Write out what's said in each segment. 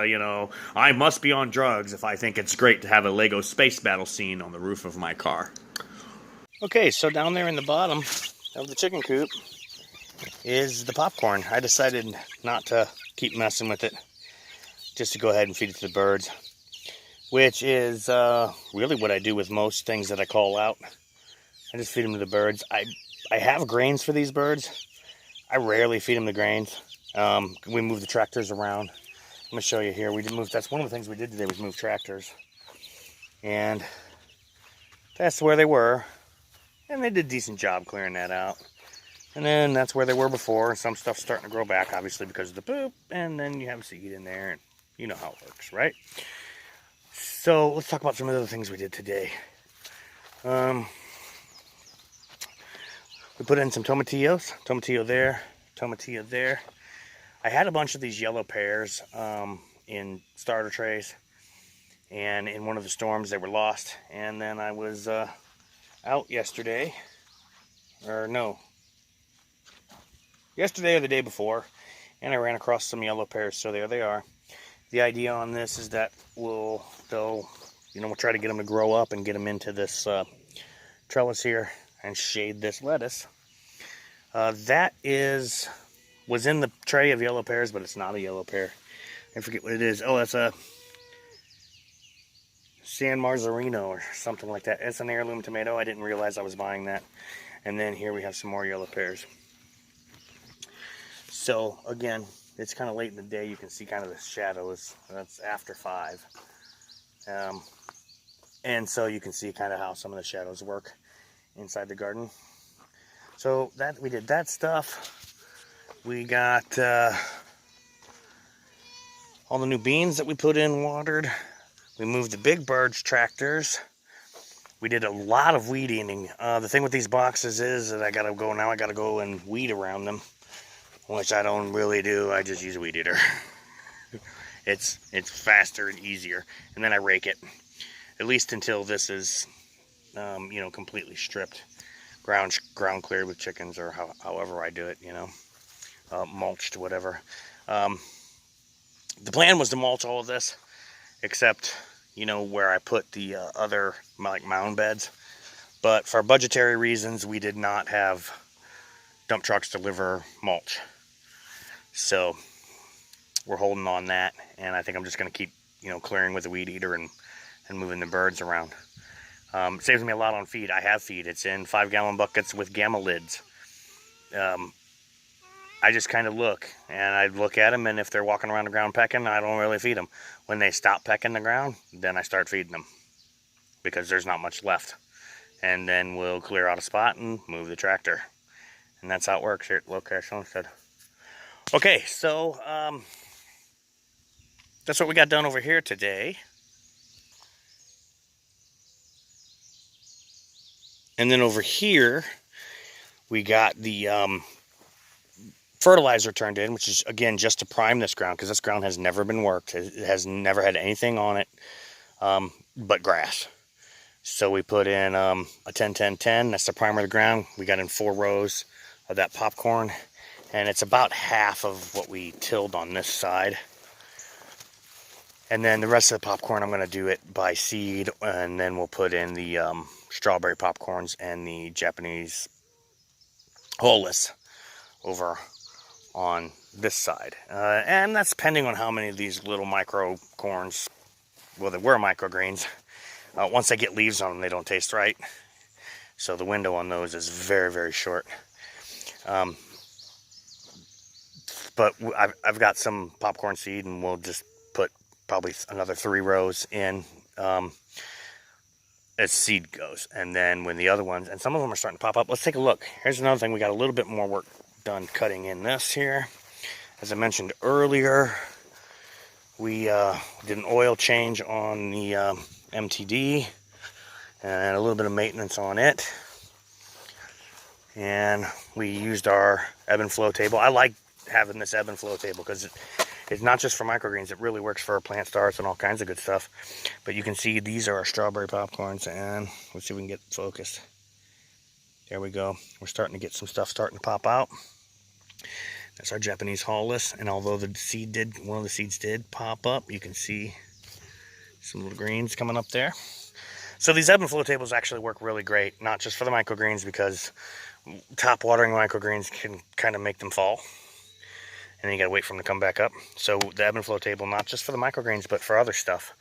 You know, I must be on drugs if I think it's great to have a Lego space battle scene on the roof of my car. Okay, so down there in the bottom of the chicken coop is the popcorn. I decided not to keep messing with it, just to go ahead and feed it to the birds, which is really what I do with most things that I call out. I just feed them to the birds. I have grains for these birds. I rarely feed them the grains. We move the tractors around. I'm going to show you here. We did move. That's one of the things we did today, was move tractors. And that's where they were. And they did a decent job clearing that out. And then that's where they were before. Some stuff's starting to grow back, obviously, because of the poop. And then you have seed in there. And you know how it works, right? So let's talk about some of the other things we did today. We put in some tomatillos. Tomatillo there. Tomatillo there. I had a bunch of these yellow pears in starter trays. And in one of the storms, they were lost. And then I was out yesterday. Yesterday or the day before, and I ran across some yellow pears, so there they are. The idea on this is that we'll try to get them to grow up and get them into this trellis here and shade this lettuce. That was in the tray of yellow pears, but it's not a yellow pear. I forget what it is. Oh, that's a San Marzarino or something like that. It's an heirloom tomato. I didn't realize I was buying that. And then here we have some more yellow pears. So again, it's kind of late in the day. You can see kind of the shadows. That's after 5. And so you can see kind of how some of the shadows work inside the garden. So that we did that stuff. We got all the new beans that we put in watered. We moved the big birds tractors. We did a lot of weed eating. The thing with these boxes is that I gotta go and weed around them, which I don't really do. I just use a weed eater. It's faster and easier. And then I rake it, at least until this is, completely stripped, ground cleared with chickens, or however I do it, mulched, whatever. The plan was to mulch all of this, except, where I put the other mound beds. But for budgetary reasons, we did not have dump trucks deliver mulch. So we're holding on that, and I think I'm just going to keep, clearing with the weed eater and moving the birds around. It saves me a lot on feed. I have feed. It's in 5-gallon buckets with gamma lids. I just kind of look, and I look at them, and if they're walking around the ground pecking, I don't really feed them. When they stop pecking the ground, then I start feeding them, because there's not much left. And then we'll clear out a spot and move the tractor. And that's how it works here at TheLowCashHomestead. Okay, so that's what we got done over here today. And then over here, we got the fertilizer turned in, which is, again, just to prime this ground, because this ground has never been worked. It has never had anything on it but grass. So we put in a 10-10-10. That's the primer of the ground. We got in 4 rows of that popcorn, and it's about half of what we tilled on this side. And then the rest of the popcorn, I'm going to do it by seed, and then we'll put in the strawberry popcorns and the Japanese holeless over on this side. And that's depending on how many of these little micro corns, well, they were microgreens. Once they get leaves on them, they don't taste right. So the window on those is very, very short. But I've got some popcorn seed, and we'll just put probably another 3 rows in as seed goes. And then when the other ones, and some of them are starting to pop up, let's take a look. Here's another thing. We got a little bit more work done cutting in this here. As I mentioned earlier, we did an oil change on the MTD and a little bit of maintenance on it. And we used our ebb and flow table. I like having this ebb and flow table because it's not just for microgreens. It really works for plant starts and all kinds of good stuff. But you can see these are our strawberry popcorns, and let's see if we can get focused. There we go. We're starting to get some stuff starting to pop out. That's our Japanese hollis, and although one of the seeds did pop up, you can see some little greens coming up there. So these ebb and flow tables actually work really great, not just for the microgreens, because top watering microgreens can kind of make them fall, and then you gotta wait for them to come back up. So the ebb and flow table, not just for the microgreens, but for other stuff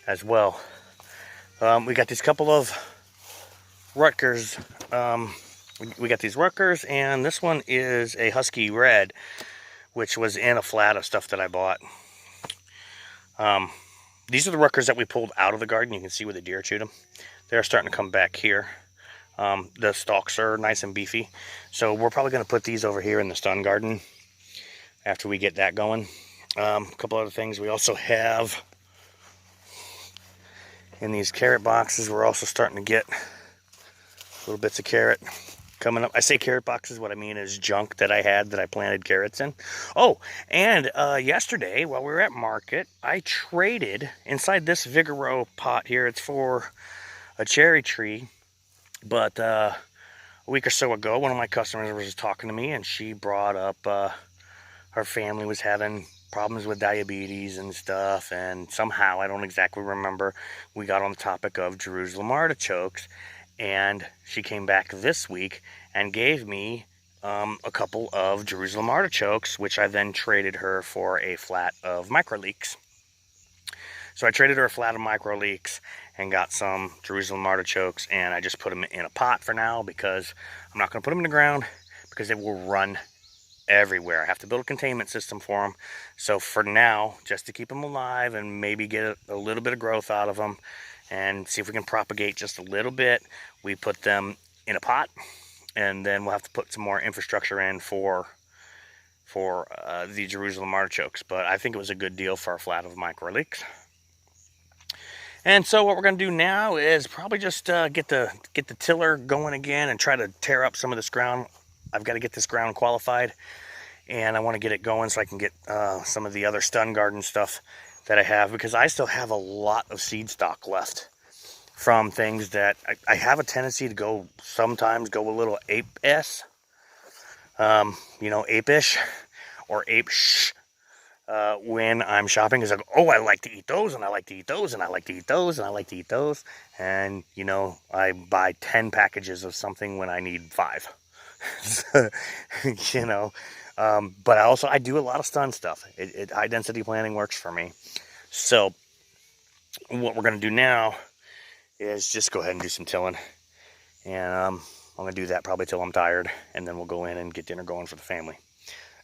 as well. We got these couple of Rutgers. We got these Rutgers, and this one is a Husky Red, which was in a flat of stuff that I bought. These are the Rutgers that we pulled out of the garden. You can see where the deer chewed them. They're starting to come back here. The stalks are nice and beefy. So we're probably going to put these over here in the stun garden after we get that going. A couple other things we also have in these carrot boxes. We're also starting to get little bits of carrot coming up. I say carrot boxes, what I mean is junk that I had that I planted carrots in. Oh, and yesterday while we were at market, I traded inside this Vigoro pot here. It's for a cherry tree, but a week or so ago, one of my customers was talking to me, and she brought up her family was having problems with diabetes and stuff, and somehow, I don't exactly remember, we got on the topic of Jerusalem artichokes. And she came back this week and gave me a couple of Jerusalem artichokes, which I then traded her for a flat of micro leeks. So I traded her a flat of micro leeks and got some Jerusalem artichokes, and I just put them in a pot for now because I'm not going to put them in the ground because they will run everywhere. I have to build a containment system for them. So for now, just to keep them alive and maybe get a little bit of growth out of them, and see if we can propagate just a little bit, we put them in a pot, and then we'll have to put some more infrastructure in for the Jerusalem artichokes. But I think it was a good deal for a flat of micro leeks. And so what we're going to do now is probably just get the tiller going again and try to tear up some of this ground. I've got to get this ground qualified, and I want to get it going so I can get some of the other stun garden stuff that I have, because I still have a lot of seed stock left from things that I have a tendency to sometimes go a little ape-ish, ape-ish or ape-sh when I'm shopping. It's like, oh, I like to eat those, and I like to eat those, and I like to eat those, and I like to eat those. And, I buy 10 packages of something when I need 5. But I do a lot of stun stuff. High density planting works for me. So what we're going to do now is just go ahead and do some tilling. And I'm going to do that probably till I'm tired. And then we'll go in and get dinner going for the family.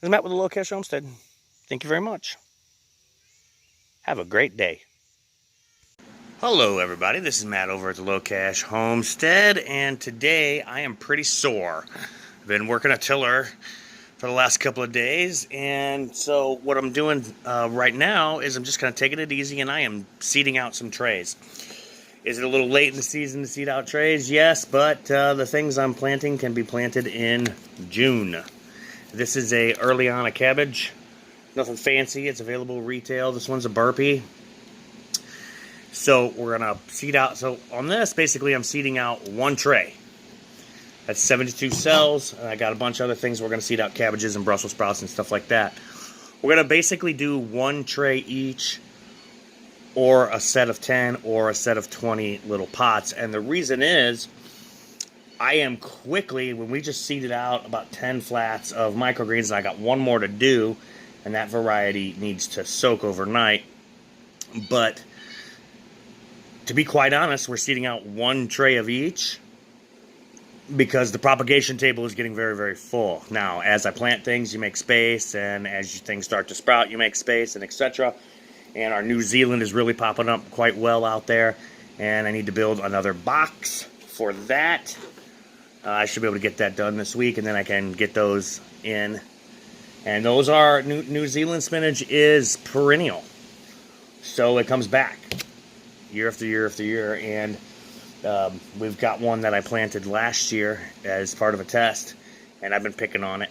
This is Matt with TheLowCashHomestead. Thank you very much. Have a great day. Hello everybody, this is Matt over at TheLowCashHomestead. And today I am pretty sore. I've been working a tiller for the last couple of days, and so what I'm doing right now is I'm just kind of taking it easy, and I am seeding out some trays. Is it a little late in the season to seed out trays? Yes, but the things I'm planting can be planted in June. This is a early-on cabbage. Nothing fancy. It's available retail. This one's a burpee. So we're going to seed out. So on this, basically, I'm seeding out one tray. That's 72 cells. I got a bunch of other things. We're going to seed out cabbages and Brussels sprouts and stuff like that. We're going to basically do one tray each, or a set of 10, or a set of 20 little pots. And the reason is, I am quickly, when we just seeded out about 10 flats of microgreens, and I got one more to do, and that variety needs to soak overnight. But to be quite honest, we're seeding out one tray of each, because the propagation table is getting very, very full. Now, as I plant things, you make space, and as things start to sprout, you make space, and etc. And our New Zealand is really popping up quite well out there, and I need to build another box for that. I should be able to get that done this week, and then I can get those in. And those are, New Zealand spinach is perennial, so it comes back year after year after year. And we've got one that I planted last year as part of a test, and I've been picking on it.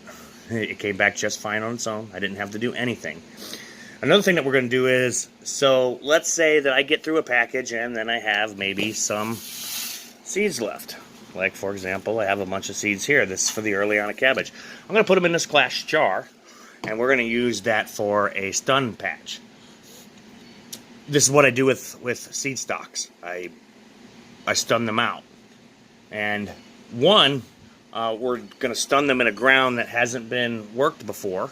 It came back just fine on its own. I didn't have to do anything. Another thing that we're going to do is, so let's say that I get through a package and then I have maybe some seeds left. Like, for example, I have a bunch of seeds here. This is for the early on cabbage. I'm going to put them in this glass jar, and we're going to use that for a stun patch. This is what I do with seed stocks. I stun them out. And one, we're going to stun them in a ground that hasn't been worked before.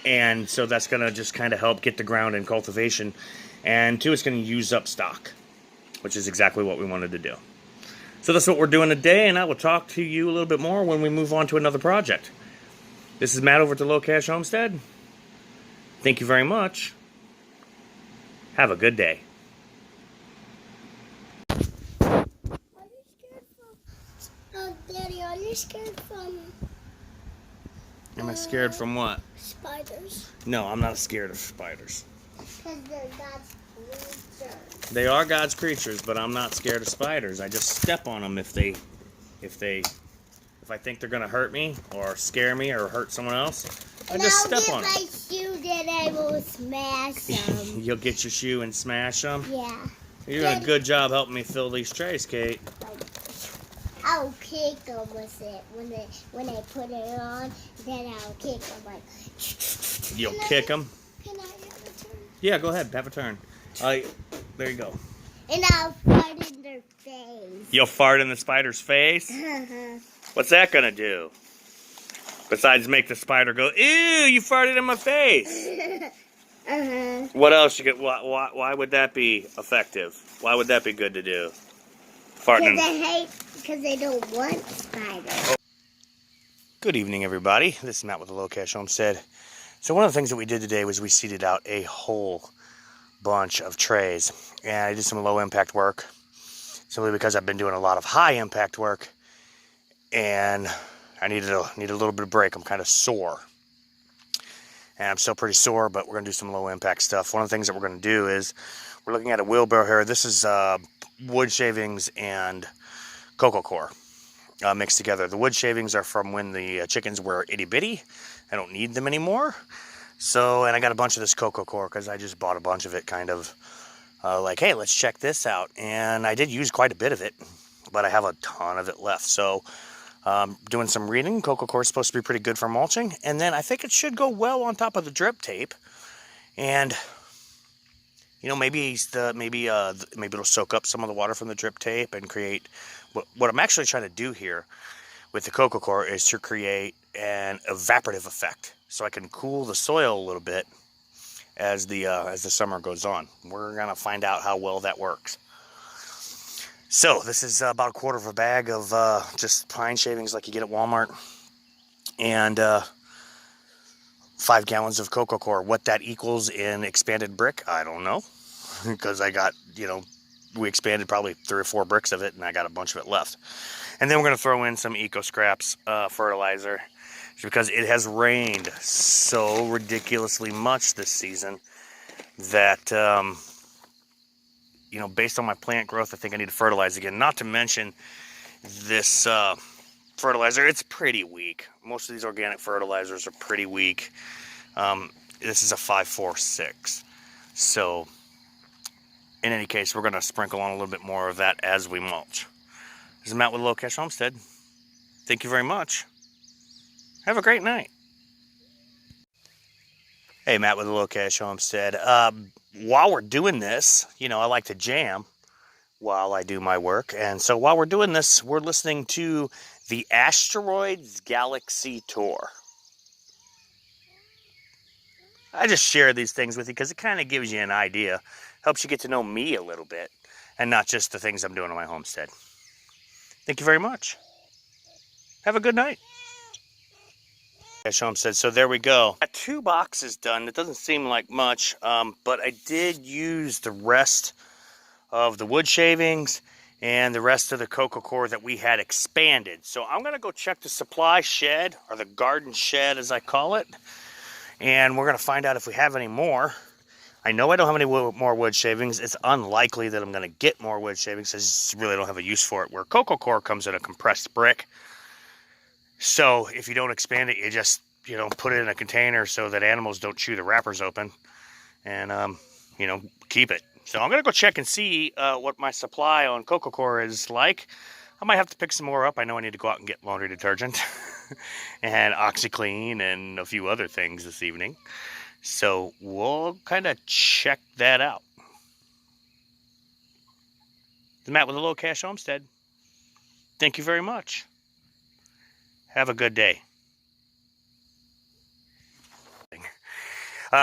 And so that's going to just kind of help get the ground in cultivation. And two, it's going to use up stock, which is exactly what we wanted to do. So that's what we're doing today, and I will talk to you a little bit more when we move on to another project. This is Matt over at TheLowCashHomestead. Thank you very much. Have a good day. Daddy, are you scared from... Am I scared from what? Spiders. No, I'm not scared of spiders. Because they're God's creatures. They are God's creatures, but I'm not scared of spiders. I just step on them if I think they're gonna hurt me or scare me or hurt someone else. I just step on them. I'll get my shoe and I will smash them. You'll get your shoe and smash them? Yeah. You're doing a good job helping me fill these trays, Kate. I'll kick them with it when I put it on. Then I'll kick them like. You'll kick them? Can I have a turn? Yeah, go ahead. Have a turn. There you go. And I'll fart in their face. You'll fart in the spider's face? What's that gonna do? Besides make the spider go, ew, you farted in my face. What else you get? Why would that be effective? Why would that be good to do? Farting. Because they don't want spiders. Good evening, everybody. This is Matt with TheLowCashHomestead. So one of the things that we did today was we seeded out a whole bunch of trays. And I did some low impact work simply because I've been doing a lot of high impact work and I needed a little bit of break. I'm kind of sore. And I'm still pretty sore, but we're going to do some low impact stuff. One of the things that we're going to do is we're looking at a wheelbarrow here. This is wood shavings and coco coir mixed together. The wood shavings are from when the chickens were itty bitty. I don't need them anymore. So, and I got a bunch of this coco coir because I just bought a bunch of it kind of like, hey, let's check this out. And I did use quite a bit of it, but I have a ton of it left. So doing some reading. Coco coir is supposed to be pretty good for mulching. And then I think it should go well on top of the drip tape. And you know, maybe it'll soak up some of the water from the drip tape and create what I'm actually trying to do here with the coco coir is to create an evaporative effect, so I can cool the soil a little bit as the summer goes on. We're gonna find out how well that works. So this is about a quarter of a bag of just pine shavings like you get at Walmart, and 5 gallons of coco coir. What that equals in expanded brick, I don't know, because I got, we expanded probably 3 or 4 bricks of it, and I got a bunch of it left. And then we're going to throw in some Eco Scraps fertilizer, because it has rained so ridiculously much this season that, based on my plant growth, I think I need to fertilize again. Not to mention this fertilizer, it's pretty weak. Most of these organic fertilizers are pretty weak. This is a 546. So in any case, we're going to sprinkle on a little bit more of that as we mulch. This is Matt with TheLowCashHomestead. Thank you very much. Have a great night. Hey, Matt with TheLowCashHomestead. While we're doing this, I like to jam while I do my work. And so while we're doing this, we're listening to the Asteroids Galaxy Tour. I just share these things with you because it kind of gives you an idea. Helps you get to know me a little bit and not just the things I'm doing on my homestead. Thank you very much. Have a good night. Homestead. So there we go. Got 2 boxes done. It doesn't seem like much, but I did use the rest of the wood shavings and the rest of the coco coir that we had expanded. So I'm going to go check the supply shed, or the garden shed as I call it, and we're going to find out if we have any more. I know I don't have any more wood shavings. It's unlikely that I'm going to get more wood shavings. I just really don't have a use for it, where coco coir comes in a compressed brick. So if you don't expand it, you just, put it in a container so that animals don't chew the wrappers open and, keep it. So I'm going to go check and see what my supply on coco coir is like. I might have to pick some more up. I know I need to go out and get laundry detergent. and OxyClean and a few other things this evening. So we'll kind of check that out. This is Matt with TheLowCashHomestead. Thank you very much. Have a good day.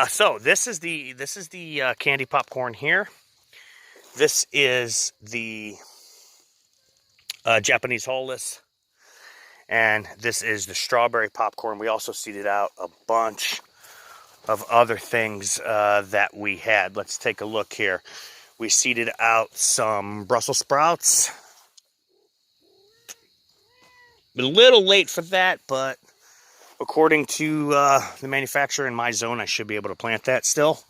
So this is the candy popcorn here. This is the Japanese hulless, and this is the strawberry popcorn. We also seeded out a bunch of other things that we had. Let's take a look here. We seeded out some Brussels sprouts. Been a little late for that, but according to the manufacturer in my zone, I should be able to plant that still.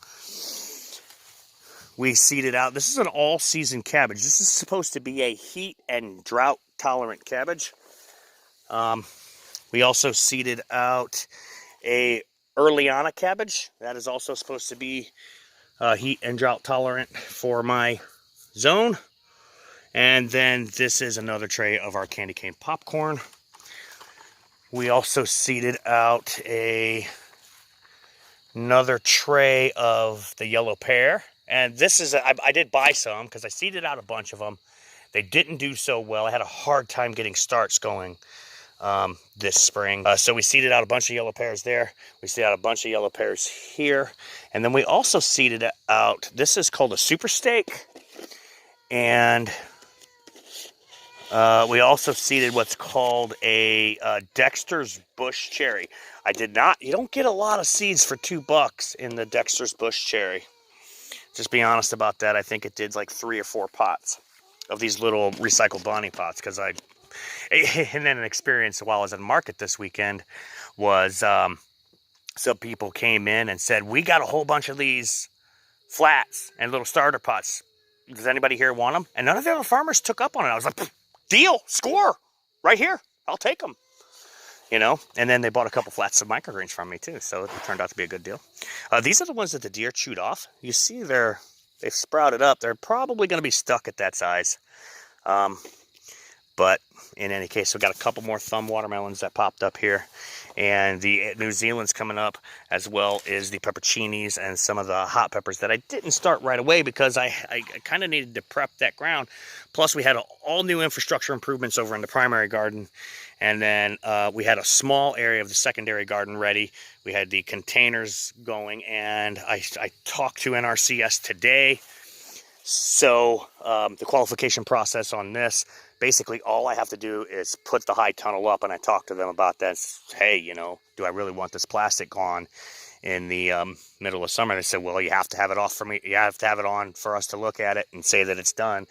We seeded out, this is an all-season cabbage. This is supposed to be a heat and drought-tolerant cabbage. We also seeded out a Earliana cabbage. That is also supposed to be heat and drought-tolerant for my zone. And then this is another tray of our candy cane popcorn. We also seeded out another tray of the yellow pear. And this is, I did buy some because I seeded out a bunch of them. They didn't do so well. I had a hard time getting starts going this spring. So we seeded out a bunch of yellow pears there. We seeded out a bunch of yellow pears here. And then we also seeded out, this is called a super steak. And we also seeded what's called a Dexter's Bush Cherry. You don't get a lot of seeds for $2 in the Dexter's Bush Cherry. Just be honest about that. I think it did like 3 or 4 pots of these little recycled Bonnie pots. And then an experience while I was at the market this weekend was some people came in and said, we got a whole bunch of these flats and little starter pots. Does anybody here want them? And none of the other farmers took up on it. I was like, deal, score, right here. I'll take them. You know, and then they bought a couple flats of microgreens from me too, so it turned out to be a good deal. These are the ones that the deer chewed off. You see they've sprouted up. They're probably going to be stuck at that size. But in any case, we got a couple more thumb watermelons that popped up here. And the New Zealand's coming up, as well as the pepperoncinis and some of the hot peppers that I didn't start right away because I kind of needed to prep that ground. Plus, we had all new infrastructure improvements over in the primary garden. And then we had a small area of the secondary garden ready. We had the containers going, and I talked to NRCS today. So the qualification process on this, basically all I have to do is put the high tunnel up, and I talked to them about that. Hey, you know, do I really want this plastic gone in the middle of summer? They said, well, you have to have it off for me. You have to have it on for us to look at it and say that it's done.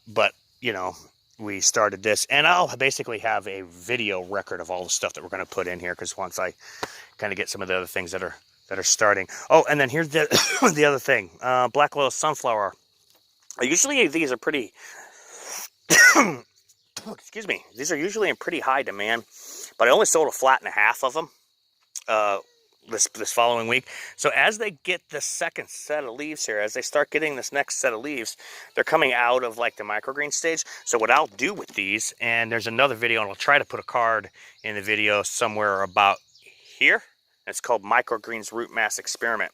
But, you know, we started this, and I'll basically have a video record of all the stuff that we're going to put in here, because once I kind of get some of the other things that are starting. Oh, and then here's the the other thing, black oil sunflower. Usually these are pretty excuse me, these are usually in pretty high demand, but I only sold a flat and a half of them this following week. So as they get the second set of leaves here, as they start getting this next set of leaves, they're coming out of like the microgreen stage. So what I'll do with these, and there's another video, and I'll try to put a card in the video somewhere about here. It's called Microgreens Root Mass Experiment,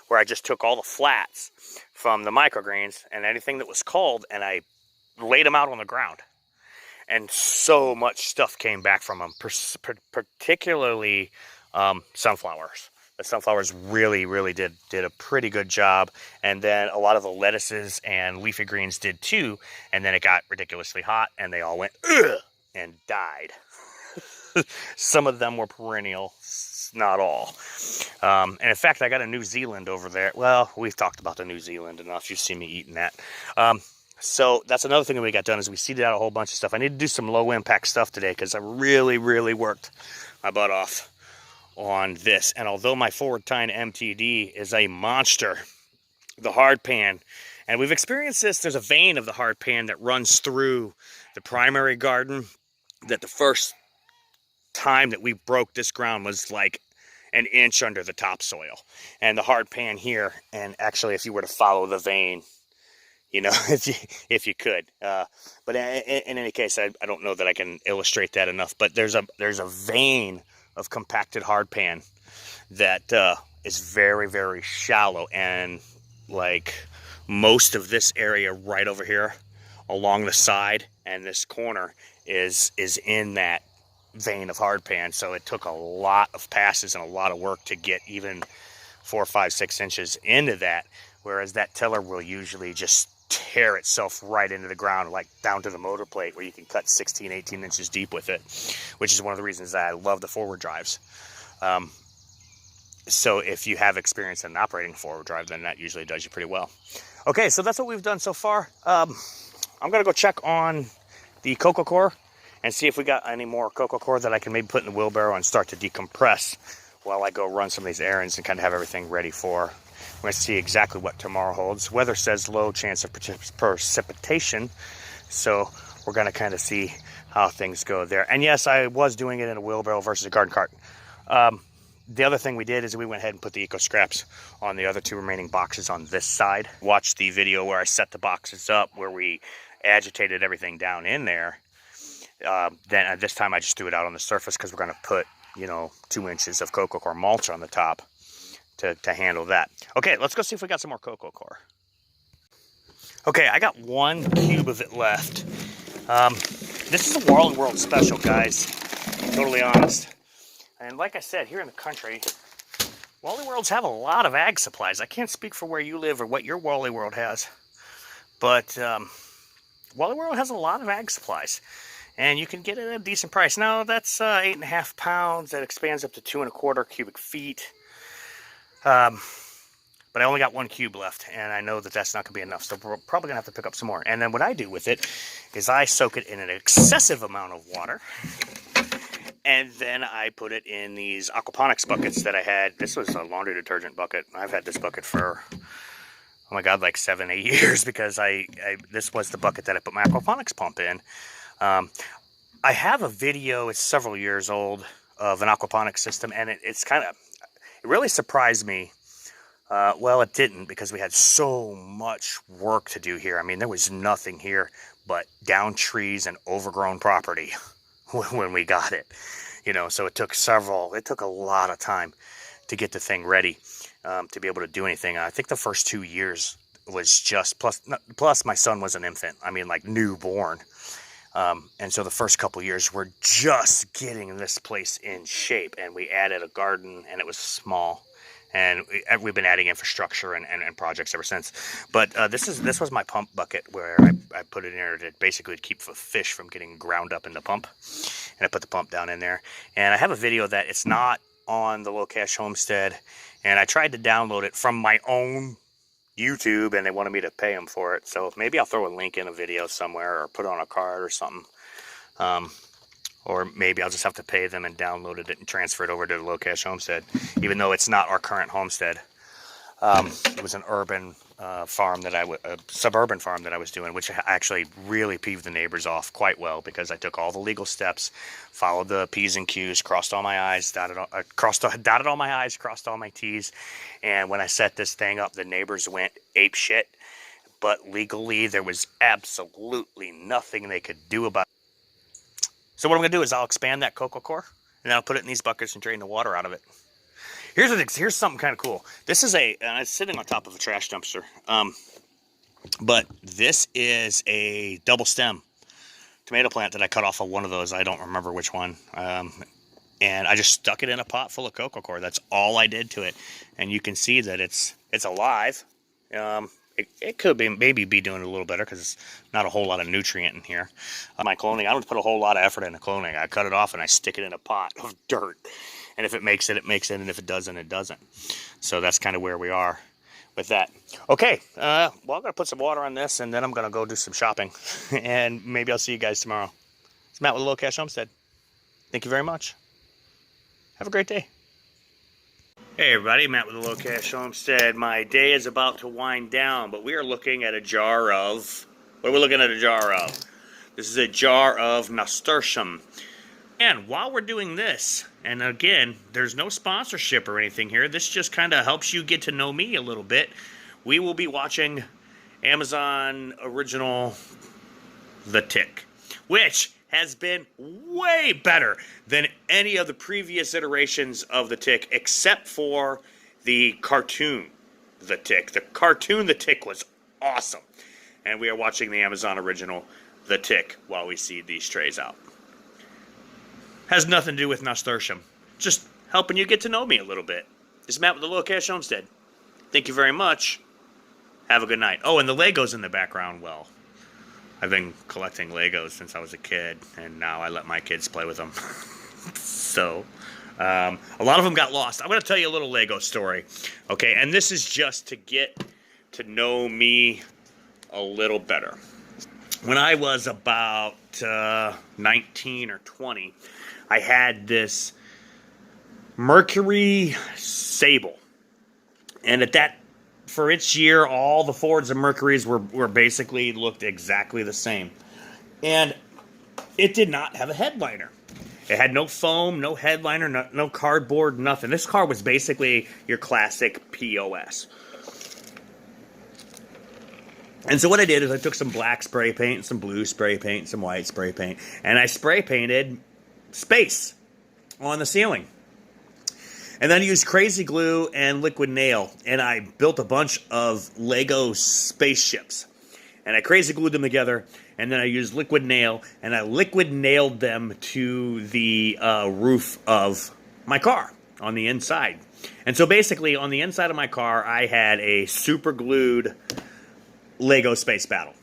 where I just took all the flats from the microgreens and anything that was cold, and I laid them out on the ground. And so much stuff came back from them, particularly sunflowers. The sunflowers really did a pretty good job. And then a lot of the lettuces and leafy greens did too. And then it got ridiculously hot, and they all went, ugh, and died. Some of them were perennial, not all. And in fact, I got a New Zealand over there. Well, we've talked about the New Zealand enough. You've seen me eating that. So that's another thing that we got done, is we seeded out a whole bunch of stuff. I need to do some low impact stuff today, because I really worked my butt off on this. And although my forward tine MTD is a monster, the hard pan, and we've experienced this, there's a vein of the hard pan that runs through the primary garden, that the first time that we broke this ground was like an inch under the topsoil. And the hard pan here, and actually if you were to follow the vein, you know, if you could. But in any case, I don't know that I can illustrate that enough. But there's a vein of compacted hardpan that is very, very shallow, and like most of this area right over here along the side and this corner is in that vein of hardpan. So it took a lot of passes and a lot of work to get even 4, 5, 6 inches into that, whereas that tiller will usually just tear itself right into the ground, like down to the motor plate, where you can cut 16, 18 inches deep with it, which is one of the reasons that I love the forward drives. So if you have experience in operating forward drive, then that usually does you pretty well. Okay, so that's what we've done so far. I'm gonna go check on the coco coir and see if we got any more coco coir that I can maybe put in the wheelbarrow and start to decompress while I go run some of these errands and kind of have everything ready for. We're going to see exactly what tomorrow holds. Weather says low chance of precipitation, so we're going to kind of see how things go there. And yes, I was doing it in a wheelbarrow versus a garden cart. The other thing we did is we went ahead and put the eco scraps on the other 2 remaining boxes on this side. Watch the video where I set the boxes up, where we agitated everything down in there. Then this time I just threw it out on the surface because we're going to put, you know, 2 inches of coco coir mulch on the top to handle that. Okay, let's go see if we got some more coco coir. Okay, I got 1 cube of it left. This is a Wally World special, guys. Totally honest. And like I said, here in the country, Wally Worlds have a lot of ag supplies. I can't speak for where you live or what your Wally World has, but Wally World has a lot of ag supplies, and you can get it at a decent price. Now, that's 8.5 pounds. That expands up to 2 1/4 cubic feet. But I only got 1 cube left, and I know that that's not going to be enough, so we're probably going to have to pick up some more. And then what I do with it is I soak it in an excessive amount of water, and then I put it in these Aquaponics buckets that I had. This was a laundry detergent bucket. I've had this bucket for, oh my God, like 7, 8 years, because this was the bucket that I put my Aquaponics pump in. I have a video, it's several years old, of an aquaponics system, and it really surprised me. Well, it didn't, because we had so much work to do here. I mean, there was nothing here but down trees and overgrown property when we got it. You know, so it took a lot of time to get the thing ready, to be able to do anything. I think the first 2 years was just, plus my son was an infant. I mean, like newborn. And so the first couple years we're just getting this place in shape, and we added a garden, and it was small, and we've been adding infrastructure and projects ever since. But this was my pump bucket, where I put it in there to basically keep the fish from getting ground up in the pump, and I put the pump down in there. And I have a video that it's not on the TheLowCashHomestead, and I tried to download it from my own YouTube, and they wanted me to pay them for it, so maybe I'll throw a link in a video somewhere, or put it on a card or something, or maybe I'll just have to pay them and download it and transfer it over to the TheLowCashHomestead, even though it's not our current homestead. It was an urban farm that a suburban farm that I was doing, which actually really peeved the neighbors off quite well, because I took all the legal steps, followed the P's and Q's, crossed all my I's, dotted all my I's, crossed all my T's, and when I set this thing up, the neighbors went ape shit, but legally there was absolutely nothing they could do about it. So what I'm going to do is I'll expand that coco coir, and then I'll put it in these buckets and drain the water out of it. Here's something kind of cool. This is it's sitting on top of a trash dumpster. But this is a double stem tomato plant that I cut off of one of those. I don't remember which one. And I just stuck it in a pot full of coco coir. That's all I did to it. And you can see that it's alive. It could maybe be doing a little better, because it's not a whole lot of nutrient in here. My cloning, I don't put a whole lot of effort into cloning. I cut it off and I stick it in a pot of dirt. And if it makes it, it makes it. And if it doesn't, it doesn't. So that's kind of where we are with that. Okay, well, I'm going to put some water on this, and then I'm going to go do some shopping. And maybe I'll see you guys tomorrow. It's Matt with TheLowCashHomestead. Thank you very much. Have a great day. Hey everybody, Matt with TheLowCashHomestead. My day is about to wind down, but we are looking at a jar of... What are we looking at a jar of? This is a jar of nasturtium. And while we're doing this, and again, there's no sponsorship or anything here, this just kind of helps you get to know me a little bit. We will be watching Amazon original The Tick, which has been way better than any of the previous iterations of The Tick, except for the cartoon The Tick. The cartoon The Tick was awesome. And we are watching the Amazon original The Tick while we seed these trays out. Has nothing to do with nasturtium. Just helping you get to know me a little bit. This is Matt with the Low Cash Homestead. Thank you very much. Have a good night. Oh, and the Legos in the background, well, I've been collecting Legos since I was a kid, and now I let my kids play with them. So, a lot of them got lost. I'm going to tell you a little Lego story, okay? And this is just to get to know me a little better. When I was about 19 or 20, I had this Mercury Sable. And at that, for its year, all the Fords and Mercurys were basically looked exactly the same. And it did not have a headliner. It had no foam, no headliner, no cardboard, nothing. This car was basically your classic POS. And so what I did is I took some black spray paint, some blue spray paint, some white spray paint, and I spray painted space on the ceiling. And then I used crazy glue and liquid nail, and I built a bunch of Lego spaceships. And I crazy glued them together, and then I used liquid nail, and I liquid nailed them to the roof of my car on the inside. And so basically, on the inside of my car, I had a super glued Lego space battle.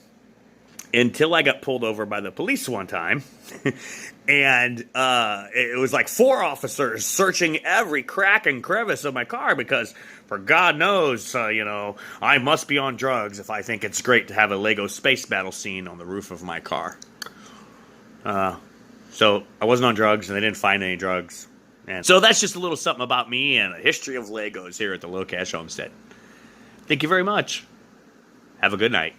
Until I got pulled over by the police one time, and it was like 4 officers searching every crack and crevice of my car because, for God knows, I must be on drugs if I think it's great to have a Lego space battle scene on the roof of my car. So I wasn't on drugs, and they didn't find any drugs. And so that's just a little something about me and a history of Legos here at the Low Cash Homestead. Thank you very much. Have a good night.